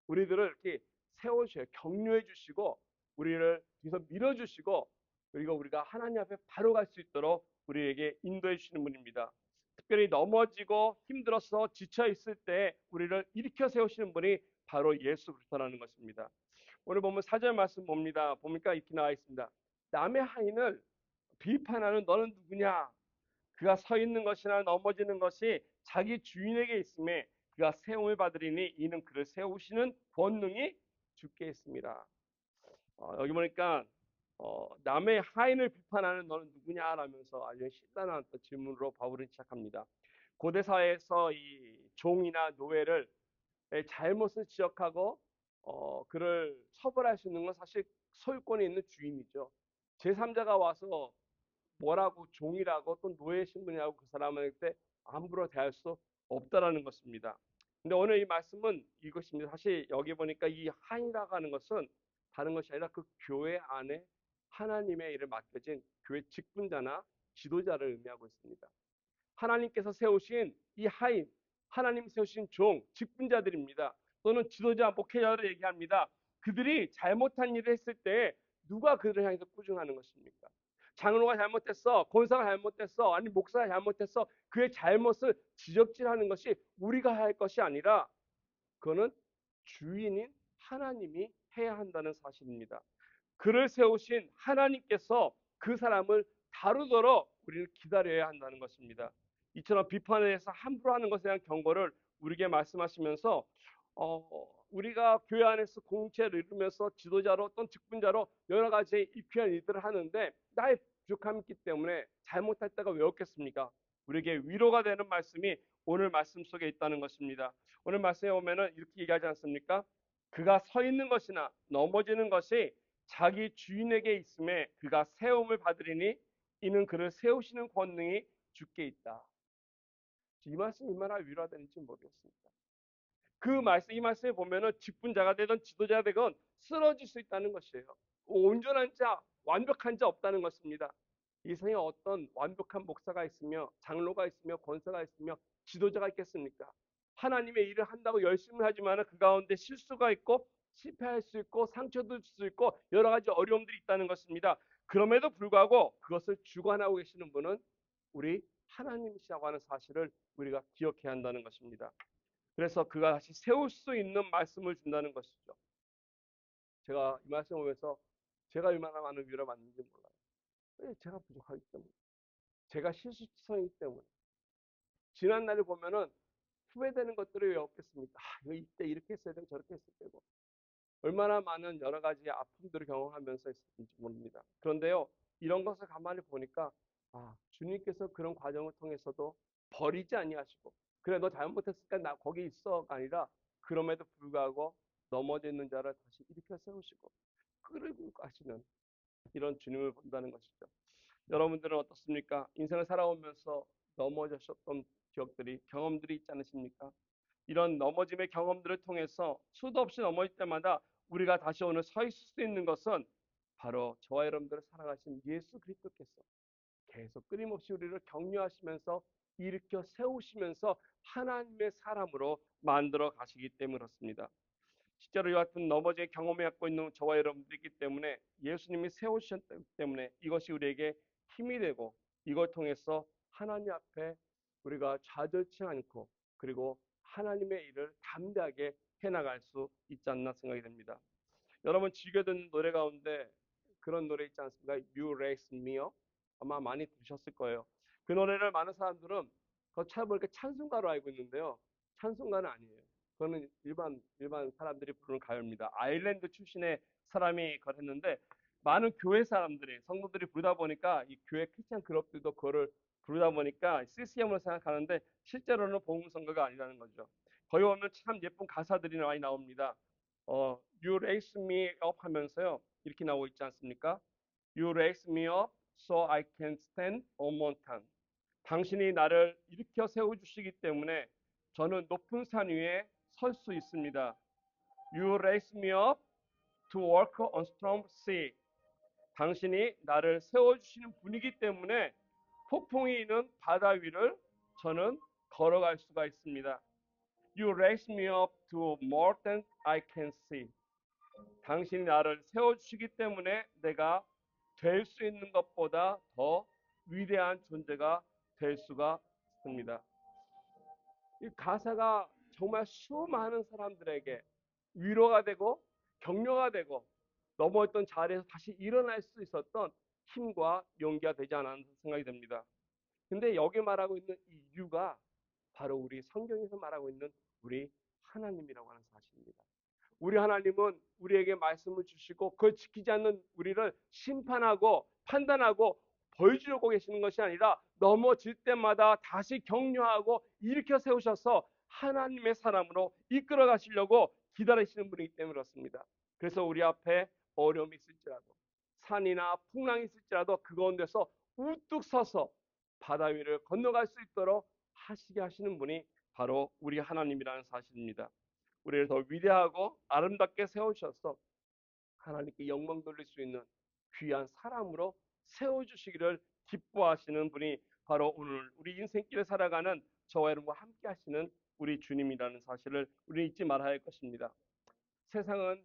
우리들을 이렇게 세워주셔요. 격려해 주시고 우리를 뒤에서 밀어주시고 그리고 우리가 하나님 앞에 바로 갈 수 있도록 우리에게 인도해 주시는 분입니다. 특별히 넘어지고 힘들어서 지쳐 있을 때 우리를 일으켜 세우시는 분이 바로 예수 그리스도라는 것입니다. 오늘 보면 4절 말씀 봅니다. 보니까 이렇게 나와 있습니다. 남의 하인을 비판하는 너는 누구냐? 그가 서 있는 것이나 넘어지는 것이 자기 주인에게 있음에 그가 세움을 받으리니 이는 그를 세우시는 권능이 주께 있습니다. 여기 보니까 남의 하인을 비판하는 너는 누구냐라면서 아주 신랄한 또 질문으로 바울은 시작합니다. 고대 사회에서 이 종이나 노예를 잘못을 지적하고 그를 처벌할 수 있는 건 사실 소유권이 있는 주인이죠. 제3자가 와서 뭐라고 종이라고 또 노예 신분이라고 그 사람한테 함부로 대할 수 없다라는 것입니다. 근데 오늘 이 말씀은 이것입니다. 사실 여기 보니까 이 한이라고 하는 것은 다른 것이 아니라 그 교회 안에 하나님의 일을 맡겨진 교회 직분자나 지도자를 의미하고 있습니다. 하나님께서 세우신 이 하인, 하나님 세우신 종, 직분자들입니다. 또는 지도자, 목회자를 얘기합니다. 그들이 잘못한 일을 했을 때 누가 그들을 향해서 꾸중하는 것입니까? 장로가 잘못했어, 권사가 잘못했어, 아니 목사가 잘못했어. 그의 잘못을 지적질하는 것이 우리가 할 것이 아니라 그거는 주인인 하나님이 해야 한다는 사실입니다. 그를 세우신 하나님께서 그 사람을 다루도록 우리는 기다려야 한다는 것입니다. 이처럼 비판에 대해서 함부로 하는 것에 대한 경고를 우리에게 말씀하시면서 우리가 교회 안에서 공동체를 이루면서 지도자로 또는 직분자로 여러 가지 이 귀한 일들을 하는데 나의 부족함이 있기 때문에 잘못할 때가 왜 없겠습니까? 우리에게 위로가 되는 말씀이 오늘 말씀 속에 있다는 것입니다. 오늘 말씀에 보면은 이렇게 얘기하지 않습니까? 그가 서 있는 것이나 넘어지는 것이 자기 주인에게 있음에 그가 세움을 받으리니 이는 그를 세우시는 권능이 주께 있다. 이 말씀이 얼마나 위로가 되는지 모르겠습니다. 그 말씀, 이 말씀에 보면은 직분자가 되든 지도자가 되건 쓰러질 수 있다는 것이에요. 온전한 자, 완벽한 자 없다는 것입니다. 이 세상에 어떤 완벽한 목사가 있으며 장로가 있으며 권사가 있으며 지도자가 있겠습니까? 하나님의 일을 한다고 열심히 하지만 그 가운데 실수가 있고 실패할 수 있고 상처도 줄 수 있고 여러 가지 어려움들이 있다는 것입니다. 그럼에도 불구하고 그것을 주관하고 계시는 분은 우리 하나님이시라고 하는 사실을 우리가 기억해야 한다는 것입니다. 그래서 그가 다시 세울 수 있는 말씀을 준다는 것이죠. 제가 이 말씀을 보면서 제가 얼마나 많은 위로를 받는지 몰라요. 왜? 제가 부족하기 때문에. 제가 실수성이기 때문에. 지난 날을 보면은 후회되는 것들이 왜 없겠습니까? 이거 이때 이렇게 했어야 되고 저렇게 했어야 되고. 얼마나 많은 여러 가지 아픔들을 경험하면서 있었는지 모릅니다. 그런데요, 이런 것을 가만히 보니까 주님께서 그런 과정을 통해서도 버리지 아니하시고 그래 너 잘못했으니까 나 거기 있어가 아니라 그럼에도 불구하고 넘어지는 자를 다시 일으켜 세우시고 끌고 가시는 이런 주님을 본다는 것이죠. 여러분들은 어떻습니까? 인생을 살아오면서 넘어졌었던 기억들이 경험들이 있지 않으십니까? 이런 넘어짐의 경험들을 통해서 수도 없이 넘어질 때마다 우리가 다시 오늘 서 있을 수 있는 것은 바로 저와 여러분들을 사랑하신 예수 그리스도께서 계속 끊임없이 우리를 격려하시면서 일으켜 세우시면서 하나님의 사람으로 만들어 가시기 때문에 그렇습니다. 실제로 이 같은 넘어진 경험을 갖고 있는 저와 여러분들이기 때문에 예수님이 세우셨기 때문에 이것이 우리에게 힘이 되고 이걸 통해서 하나님 앞에 우리가 좌절치 않고 그리고 하나님의 일을 담대하게 해나갈 수 있지 않나 생각이 됩니다. 여러분 즐겨 듣는 노래 가운데 그런 노래 있지 않습니까? You Raise Me Up 아마 많이 들으셨을 거예요. 그 노래를 많은 사람들은 그거 찾아보니까 찬송가로 알고 있는데요. 찬송가는 아니에요. 그거는 일반 사람들이 부르는 가요입니다. 아일랜드 출신의 사람이 그걸 했는데 많은 교회 사람들이 성도들이 부르다 보니까 이 교회 크리스찬 그룹들도 그거를 부르다 보니까 CCM으로 생각하는데 실제로는 복음 선거가 아니라는 거죠. 거기 보면 참 예쁜 가사들이 많이 나옵니다. You raise me up 하면서요. 이렇게 나오고 있지 않습니까? You raise me up so I can stand on mountain. 당신이 나를 일으켜 세워주시기 때문에 저는 높은 산 위에 설 수 있습니다. You raise me up to walk on storm sea. 당신이 나를 세워주시는 분이기 때문에 폭풍이 있는 바다 위를 저는 걸어갈 수가 있습니다. You raise me up to more than I can see. 당신이 나를 세워주시기 때문에 내가 될 수 있는 것보다 더 위대한 존재가 될 수가 있습니다. 이 가사가 정말 수많은 사람들에게 위로가 되고 격려가 되고 넘어졌던 자리에서 다시 일어날 수 있었던 힘과 용기가 되지 않았나 생각이 듭니다. 근데 여기 말하고 있는 이 이유가 바로 우리 성경에서 말하고 있는 우리 하나님이라고 하는 사실입니다. 우리 하나님은 우리에게 말씀을 주시고 그걸 지키지 않는 우리를 심판하고 판단하고 벌 주려고 계시는 것이 아니라 넘어질 때마다 다시 격려하고 일으켜 세우셔서 하나님의 사람으로 이끌어 가시려고 기다리시는 분이기 때문에 그렇습니다. 그래서 우리 앞에 어려움이 있을지라도 산이나 풍랑이 있을지라도 그 가운데서 우뚝 서서 바다 위를 건너갈 수 있도록 하시게 하시는 분이 바로 우리 하나님이라는 사실입니다. 우리를 더 위대하고 아름답게 세우셔서 하나님께 영광 돌릴 수 있는 귀한 사람으로 세워주시기를 기뻐하시는 분이 바로 오늘 우리 인생길을 살아가는 저와 여러분과 함께 하시는 우리 주님이라는 사실을 우리 잊지 말아야 할 것입니다. 세상은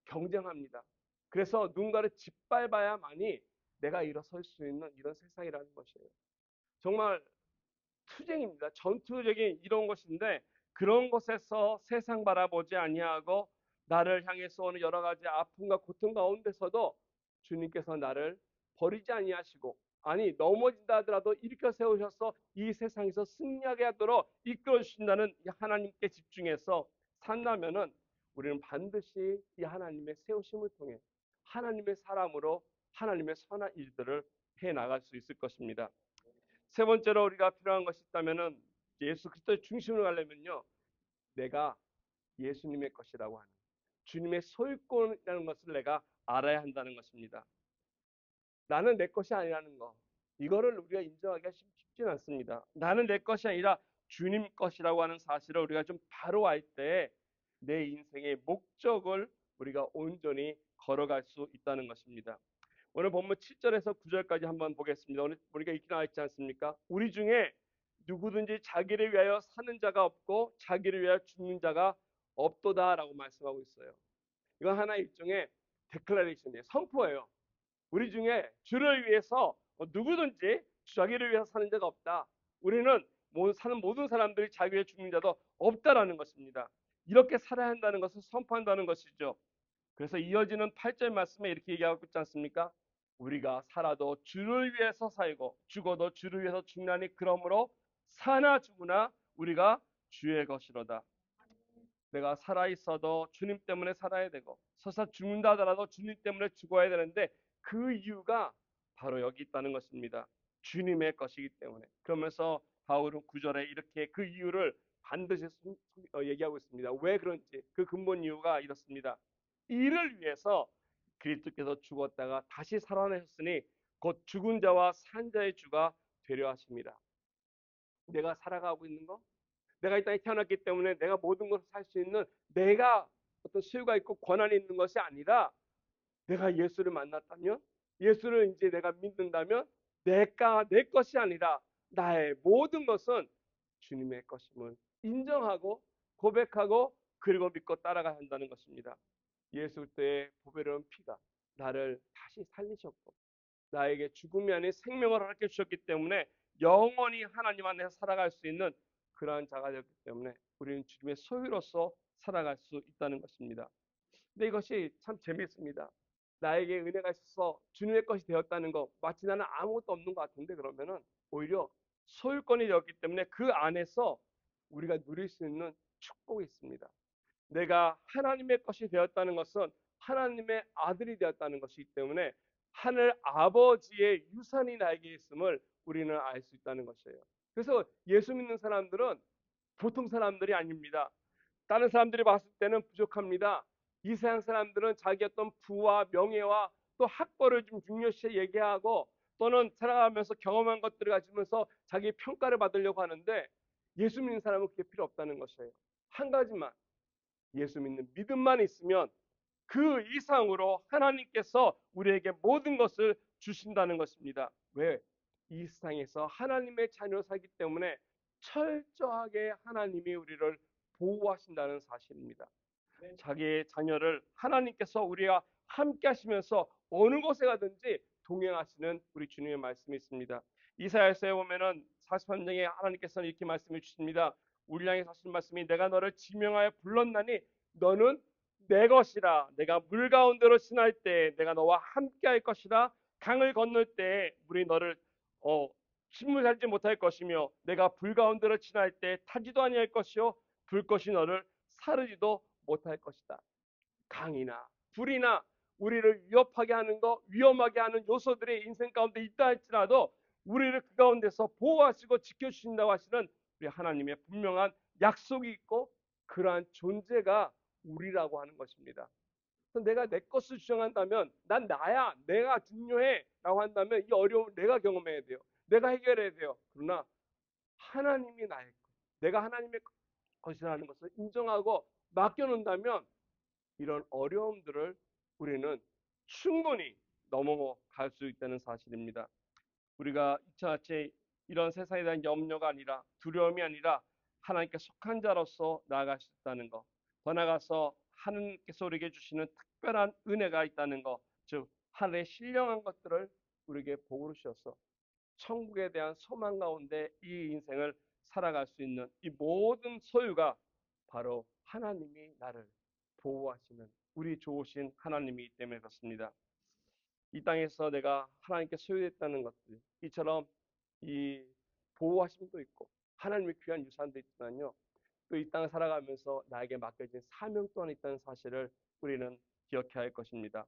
경쟁합니다. 그래서 누군가를 짓밟아야만이 내가 일어설 수 있는 이런 세상이라는 것이에요. 정말 투쟁입니다. 전투적인 이런 것인데 그런 것에서 세상 바라보지 아니하고 나를 향해서 오는 여러 가지 아픔과 고통 가운데서도 주님께서 나를 버리지 아니하시고 아니 넘어진다 하더라도 일으켜 세우셔서 이 세상에서 승리하게 하도록 이끌어 주신다는 이 하나님께 집중해서 산다면은 우리는 반드시 이 하나님의 세우심을 통해 하나님의 사람으로 하나님의 선한 일들을 해 나갈 수 있을 것입니다. 세 번째로 우리가 필요한 것이 있다면은 예수 그리스도의 중심으로 가려면요. 내가 예수님의 것이라고 하는 주님의 소유권이라는 것을 내가 알아야 한다는 것입니다. 나는 내 것이 아니라는 거. 이거를 우리가 인정하기가 쉽지는 않습니다. 나는 내 것이 아니라 주님 것이라고 하는 사실을 우리가 좀 바로 알 때 내 인생의 목적을 우리가 온전히 걸어갈 수 있다는 것입니다. 오늘 본문 7절에서 9절까지 한번 보겠습니다. 오늘 우리가 읽기 나와 있지 않습니까? 우리 중에 누구든지 자기를 위하여 사는 자가 없고 자기를 위하여 죽는 자가 없도다라고 말씀하고 있어요. 이건 하나의 일종의 데클레레이션이에요. 선포예요. 우리 중에 주를 위해서 누구든지 자기를 위해서 사는 자가 없다. 우리는 사는 모든 사람들이 자기 위해 죽는 자도 없다라는 것입니다. 이렇게 살아야 한다는 것을 선포한다는 것이죠. 그래서 이어지는 8절 말씀에 이렇게 얘기하고 있지 않습니까? 우리가 살아도 주를 위해서 살고 죽어도 주를 위해서 죽나니 그러므로 사나 죽으나 우리가 주의 것이로다. 내가 살아있어도 주님 때문에 살아야 되고 설사 죽는다 하더라도 주님 때문에 죽어야 되는데 그 이유가 바로 여기 있다는 것입니다. 주님의 것이기 때문에. 그러면서 바울은 9절에 이렇게 그 이유를 반드시 얘기하고 있습니다. 왜 그런지 그 근본 이유가 이렇습니다. 이를 위해서 그리스도께서 죽었다가 다시 살아나셨으니 곧 죽은 자와 산 자의 주가 되려 하십니다. 내가 살아가고 있는 거, 내가 이 땅에 태어났기 때문에 내가 모든 것을 살 수 있는 내가 어떤 수요가 있고 권한이 있는 것이 아니라 내가 예수를 만났다면 예수를 이제 내가 믿는다면 내가 내 것이 아니라 나의 모든 것은 주님의 것임을 인정하고 고백하고 그리고 믿고 따라가야 한다는 것입니다. 예수 그리스도의 보배로운 피가 나를 다시 살리셨고 나에게 죽음이 아닌 생명을 허락해 주셨기 때문에 영원히 하나님 안에서 살아갈 수 있는 그러한 자가 되었기 때문에 우리는 주님의 소유로서 살아갈 수 있다는 것입니다. 근데 이것이 참 재미있습니다. 나에게 은혜가 있어서 주님의 것이 되었다는 거 마치 나는 아무것도 없는 것 같은데 그러면은 오히려 소유권이 되었기 때문에 그 안에서 우리가 누릴 수 있는 축복이 있습니다. 내가 하나님의 것이 되었다는 것은 하나님의 아들이 되었다는 것이기 때문에 하늘 아버지의 유산이 나에게 있음을 우리는 알 수 있다는 것이에요. 그래서 예수 믿는 사람들은 보통 사람들이 아닙니다. 다른 사람들이 봤을 때는 부족합니다. 이 세상 사람들은 자기 어떤 부와 명예와 또 학벌을 좀 중요시 얘기하고 또는 살아가면서 경험한 것들을 가지면서 자기 평가를 받으려고 하는데 예수 믿는 사람은 그게 필요 없다는 것이에요. 한 가지만 예수 믿는 믿음만 있으면 그 이상으로 하나님께서 우리에게 모든 것을 주신다는 것입니다. 왜? 이 세상에서 하나님의 자녀로 살기 때문에 철저하게 하나님이 우리를 보호하신다는 사실입니다. 자기의 자녀를 하나님께서 우리와 함께 하시면서 어느 곳에 가든지 동행하시는 우리 주님의 말씀이 있습니다. 이사야서에 보면은 43장에 하나님께서는 이렇게 말씀해 주십니다. 우리 향해 하시는 말씀이 내가 너를 지명하여 불렀나니 너는 내 것이라. 내가 물 가운데로 지날 때 내가 너와 함께 할 것이라. 강을 건널 때 물이 너를 침몰하지 못할 것이며 내가 불 가운데로 지날 때 타지도 아니할 것이요 불꽃이 너를 사르지도 못할 것이다. 강이나 불이나 우리를 위협하게 하는 것, 위험하게 하는 요소들이 인생 가운데 있다 할지라도 우리를 그 가운데서 보호하시고 지켜주신다고 하시는 우리 하나님의 분명한 약속이 있고 그러한 존재가 우리라고 하는 것입니다. 그래서 내가 내 것을 주장한다면 난 나야, 내가 중요해 라고 한다면 이 어려움을 내가 경험해야 돼요. 내가 해결해야 돼요. 그러나 하나님이 나의 것, 내가 하나님의 것이라는 것을 인정하고 맡겨놓는다면 이런 어려움들을 우리는 충분히 넘어갈 수 있다는 사실입니다. 우리가 이처같이 이런 세상에 대한 염려가 아니라 두려움이 아니라 하나님께 속한 자로서 나아갈 수 있다는 것, 더 나아가서 하나님께서 우리에게 주시는 특별한 은혜가 있다는 것, 즉 하늘의 신령한 것들을 우리에게 복으로 주셔서 천국에 대한 소망 가운데 이 인생을 살아갈 수 있는 이 모든 소유가 바로 하나님이 나를 보호하시는 우리 좋으신 하나님이기 때문에 그렇습니다. 이 땅에서 내가 하나님께 소유했다는 것들, 이처럼 이 보호하심도 있고 하나님의 귀한 유산도 있지만요. 또 이 땅을 살아가면서 나에게 맡겨진 사명 또한 있다는 사실을 우리는 기억해야 할 것입니다.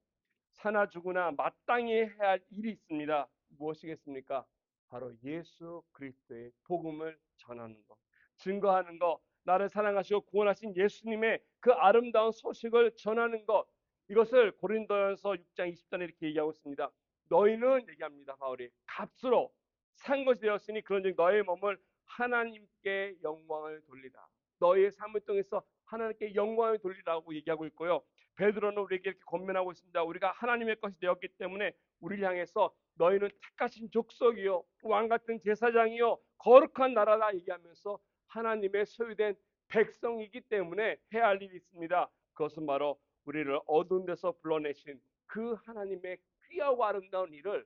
사나 죽으나 마땅히 해야 할 일이 있습니다. 무엇이겠습니까? 바로 예수 그리스도의 복음을 전하는 것, 증거하는 것, 나를 사랑하시고 구원하신 예수님의 그 아름다운 소식을 전하는 것, 이것을 고린도전서 6장 20절에 이렇게 얘기하고 있습니다. 너희는 얘기합니다. 바울이 값으로 산 것이 되었으니 그런즉 너의 몸을 하나님께 영광을 돌리라. 너희의 삶을 통해서 하나님께 영광을 돌리라고 얘기하고 있고요. 베드로는 우리에게 이렇게 권면하고 있습니다. 우리가 하나님의 것이 되었기 때문에 우리를 향해서 너희는 택하신 족속이요 왕 같은 제사장이요 거룩한 나라라 얘기하면서 하나님의 소유된 백성이기 때문에 해야 할 일이 있습니다. 그것은 바로 우리를 어두운 데서 불러내신 그 하나님의 귀하고 아름다운 일을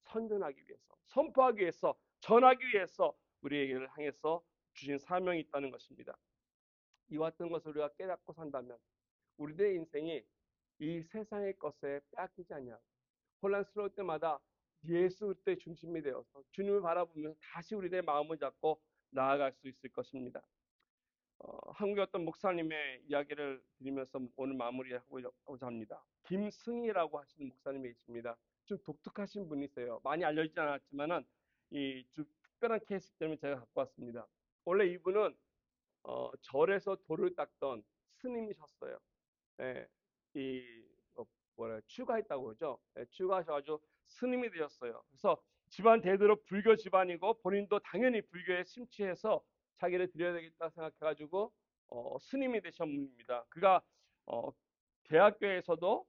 선전하기 위해서, 선포하기 위해서, 전하기 위해서 우리에게 향해서 주신 사명이 있다는 것입니다. 이와 같은 것을 우리가 깨닫고 산다면 우리들의 인생이 이 세상의 것에 빼앗기지 않냐. 혼란스러울 때마다 예수 그리스도의 중심이 되어서 주님을 바라보면서 다시 우리들의 마음을 잡고 나아갈 수 있을 것입니다. 한국의 어떤 목사님의 이야기를 드리면서 오늘 마무리하고자 합니다. 김승희라고 하시는 목사님이 있습니다. 좀 독특하신 분이세요. 많이 알려지지 않았지만은 좀 특별한 케이스 때문에 제가 갖고 왔습니다. 원래 이분은 절에서 돌을 닦던 스님이셨어요. 예, 출가했다고 그러죠. 예, 출가하셔가지고 스님이 되셨어요. 그래서 집안 대대로 불교 집안이고 본인도 당연히 가르침에 심취해서 자기를 드려야 되겠다 생각해가지고 스님이 되신 분입니다. 그가 어, 대학교에서도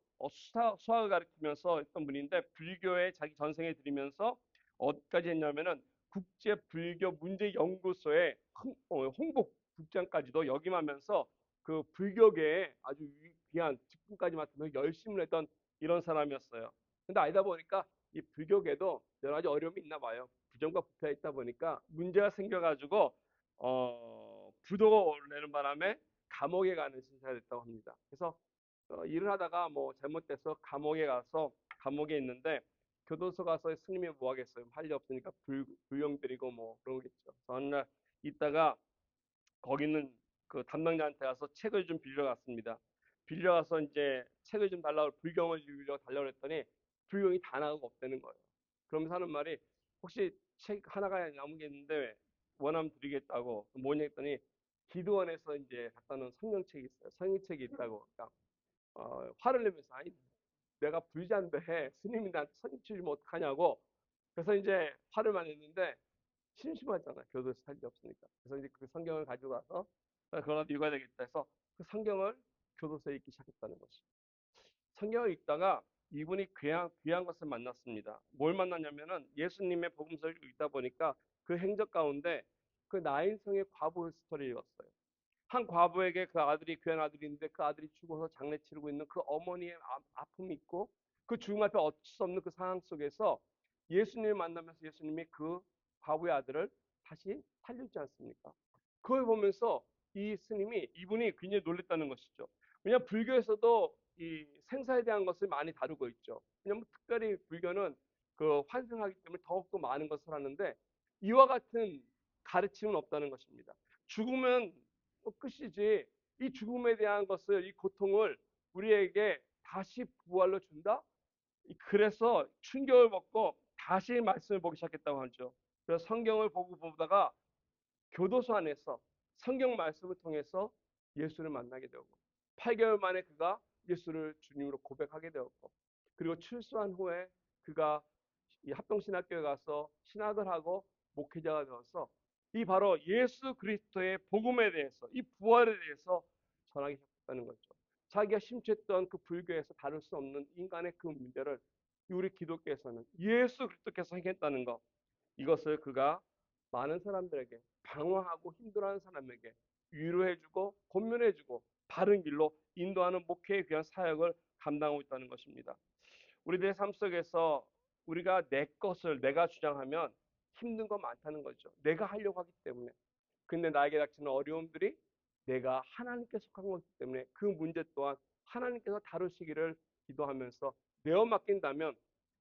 수학을 가르치면서 했던 분인데 불교에 자기 전생에 들이면서 어디까지 했냐면은 국제 불교 문제 연구소의 홍보 국장까지도 역임하면서 그 불교계에 아주 귀한 직분까지 맡으면서 열심을 했던 이런 사람이었어요. 근데 알다 보니까 이 불교계도 여러 가지 어려움이 있나 봐요. 부정과 부패가 있다 보니까 문제가 생겨가지고 부도가 내는 바람에 감옥에 가는 신세가 됐다고 합니다. 그래서 일을 하다가 뭐 잘못돼서 감옥에 가서 감옥에 있는데 교도소 가서 스님이 뭐 하겠어요? 할 일 없으니까 불경 드리고 뭐 그러겠죠. 그래서 어느 날 있다가 거기 있는 그 담당자한테 가서 책을 좀 빌려갔습니다. 빌려가서 이제 책을 좀 달라고 불경을 빌려 달라고 했더니 불경이 다 나가고 없다는 거예요. 그러면서 하는 말이 혹시 책 하나가 남은 게 있는데 원하면 드리겠다고 뭐냐 했더니 기도원에서 이제 갖다 놓은 성경책이 있어요. 성경책이 있다고. 그러니까 화를 내면서 아니 내가 불자인데 스님이 나한테 성경 주면 어떡하냐고. 그래서 이제 화를 많이 냈는데 심심하잖아. 교도소 살 게 없으니까. 그래서 이제 그 성경을 가지고 가서 그거라도 읽어야 되겠다 해서 그 성경을 교도소에 읽기 시작했다는 것이. 성경을 읽다가 이분이 귀한 것을 만났습니다. 뭘 만났냐면은 예수님의 복음서를 읽다 보니까 그 행적 가운데 그 나인성의 과부 스토리를 읽었어요. 한 과부에게 그 아들이 귀한 아들이 있는데 그 아들이 죽어서 장례 치르고 있는 그 어머니의 아픔이 있고 그 죽음 앞에 어쩔 수 없는 그 상황 속에서 예수님을 만나면서 예수님이 그 과부의 아들을 다시 살려주지 않습니까? 그걸 보면서 이 스님이 이분이 굉장히 놀랬다는 것이죠. 왜냐하면 불교에서도 이 생사에 대한 것을 많이 다루고 있죠. 왜냐하면 특별히 불교는 그 환생하기 때문에 더욱더 많은 것을 하는데 이와 같은 가르침은 없다는 것입니다. 죽으면 끝이지 이 죽음에 대한 것을 이 고통을 우리에게 다시 부활로 준다? 그래서 충격을 먹고 다시 말씀을 보기 시작했다고 하죠. 그래서 성경을 보고 보다가 교도소 안에서 성경 말씀을 통해서 예수를 만나게 되었고 8개월 만에 그가 예수를 주님으로 고백하게 되었고 그리고 출소한 후에 그가 이 합동신학교에 가서 신학을 하고 목회자가 되어서 이 바로 예수 그리스도의 복음에 대해서 이 부활에 대해서 전하기 시작했다는 거죠. 자기가 심취했던 그 불교에서 다룰 수 없는 인간의 그 문제를 우리 기독교에서는 예수 그리스도께서 해결했다는 것, 이것을 그가 많은 사람들에게 방황하고 힘들어하는 사람에게 위로해주고 권면해주고 바른 길로 인도하는 목회에 귀한 사역을 감당하고 있다는 것입니다. 우리들의 삶 속에서 우리가 내 것을 내가 주장하면 힘든 거 많다는 거죠. 내가 하려고 하기 때문에. 근데 나에게 닥치는 어려움들이 내가 하나님께 속한 것이기 때문에 그 문제 또한 하나님께서 다루시기를 기도하면서 내어 맡긴다면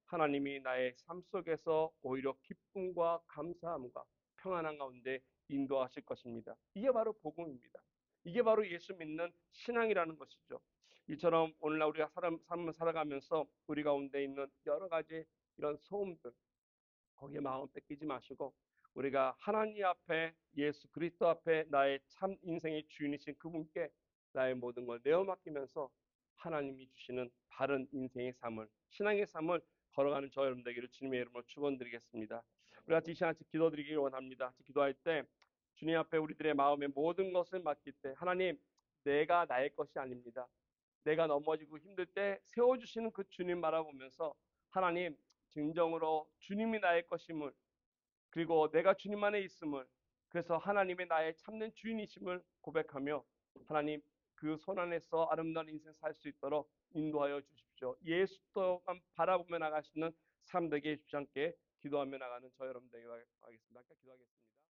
하나님이 나의 삶 속에서 오히려 기쁨과 감사함과 평안한 가운데 인도하실 것입니다. 이게 바로 복음입니다. 이게 바로 예수 믿는 신앙이라는 것이죠. 이처럼 오늘날 우리가 삶을 살아가면서 우리 가운데 있는 여러 가지 이런 소음들, 거기에 마음 뺏기지 마시고 우리가 하나님 앞에 예수 그리스도 앞에 나의 참 인생의 주인이신 그분께 나의 모든 걸 내어 맡기면서 하나님이 주시는 바른 인생의 삶을 신앙의 삶을 걸어가는 저 여러분 되기를 주님의 이름으로 축원드리겠습니다. 우리 같이 이 시간 기도드리기를 원합니다. 기도할 때 주님 앞에 우리들의 마음의 모든 것을 맡길 때 하나님 내가 나의 것이 아닙니다. 내가 넘어지고 힘들 때 세워주시는 그 주님 바라보면서 하나님 진정으로 주님이 나의 것임을 그리고 내가 주님 안에 있음을 그래서 하나님의 나의 참된 주인이심을 고백하며 하나님 그 손 안에서 아름다운 인생 살 수 있도록 인도하여 주십시오. 예수만 바라보며 나갈 수 있는 삶 되게 해주시 함께 기도하며 나가는 저 여러분 되게 하겠습니다. 기도하겠습니다.